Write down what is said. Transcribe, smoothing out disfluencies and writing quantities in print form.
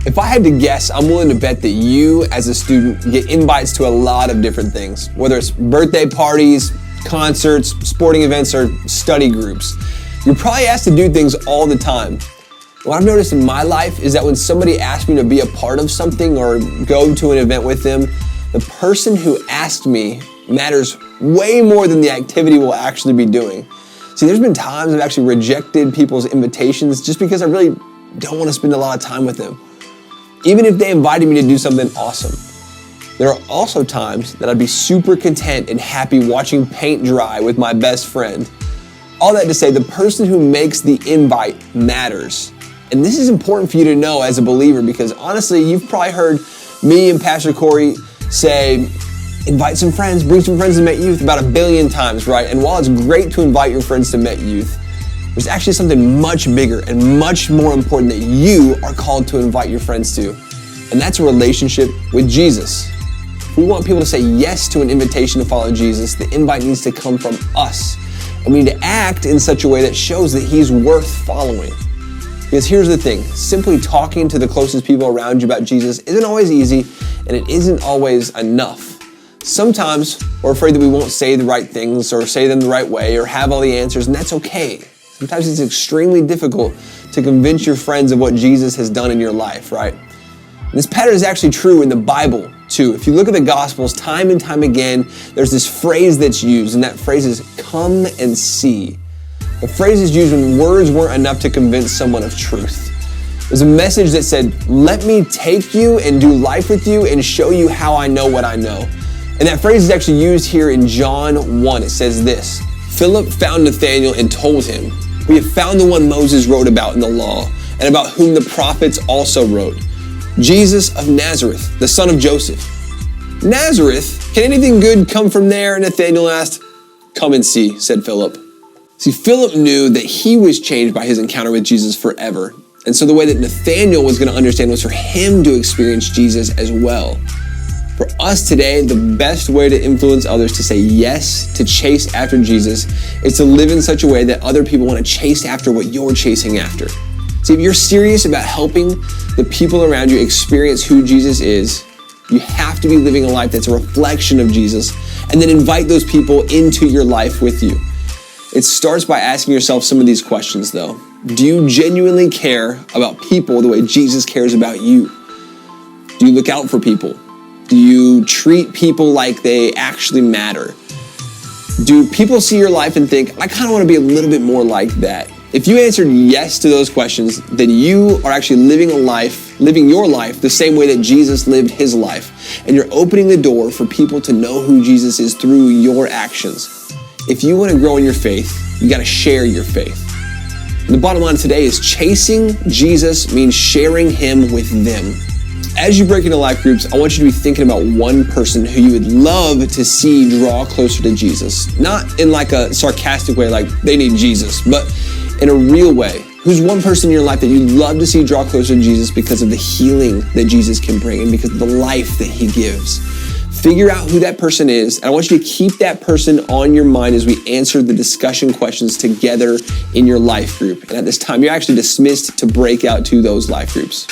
If I had to guess, I'm willing to bet that you, as a student, get invites to a lot of different things, whether it's birthday parties, concerts, sporting events, or study groups. You're probably asked to do things all the time. What I've noticed in my life is that when somebody asks me to be a part of something or go to an event with them, the person who asked me matters way more than the activity we'll actually be doing. See, there's been times I've actually rejected people's invitations just because I really don't want to spend a lot of time with them, even if they invited me to do something awesome. There are also times that I'd be super content and happy watching paint dry with my best friend. All that to say, the person who makes the invite matters. And this is important for you to know as a believer, because honestly, you've probably heard me and Pastor Corey say, invite some friends, bring some friends to Met Youth about 1 billion times, right? And while it's great to invite your friends to Met Youth, there's actually something much bigger and much more important that you are called to invite your friends to. And that's a relationship with Jesus. If we want people to say yes to an invitation to follow Jesus, the invite needs to come from us. And we need to act in such a way that shows that he's worth following. Because here's the thing, simply talking to the closest people around you about Jesus isn't always easy, and it isn't always enough. Sometimes we're afraid that we won't say the right things or say them the right way or have all the answers, and that's okay. Sometimes it's extremely difficult to convince your friends of what Jesus has done in your life, right? And this pattern is actually true in the Bible too. If you look at the Gospels, time and time again, there's this phrase that's used, and that phrase is come and see. The phrase is used when words weren't enough to convince someone of truth. There's a message that said, let me take you and do life with you and show you how I know what I know. And that phrase is actually used here in John 1. It says this, Philip found Nathanael and told him, we have found the one Moses wrote about in the law and about whom the prophets also wrote, Jesus of Nazareth, the son of Joseph. Nazareth? Can anything good come from there? Nathanael asked. Come and see, said Philip. See, Philip knew that he was changed by his encounter with Jesus forever. And so the way that Nathanael was going to understand was for him to experience Jesus as well. For us today, the best way to influence others to say yes, to chase after Jesus, is to live in such a way that other people want to chase after what you're chasing after. See, if you're serious about helping the people around you experience who Jesus is, you have to be living a life that's a reflection of Jesus, and then invite those people into your life with you. It starts by asking yourself some of these questions though. Do you genuinely care about people the way Jesus cares about you? Do you look out for people? Do you treat people like they actually matter? Do people see your life and think, I kind of want to be a little bit more like that? If you answered yes to those questions, then you are actually living your life the same way that Jesus lived his life. And you're opening the door for people to know who Jesus is through your actions. If you want to grow in your faith, you got to share your faith. And the bottom line today is chasing Jesus means sharing him with them. As you break into life groups, I want you to be thinking about one person who you would love to see draw closer to Jesus. Not in like a sarcastic way, like they need Jesus, but in a real way. Who's one person in your life that you'd love to see draw closer to Jesus because of the healing that Jesus can bring and because of the life that he gives? Figure out who that person is, and I want you to keep that person on your mind as we answer the discussion questions together in your life group. And at this time, you're actually dismissed to break out to those life groups.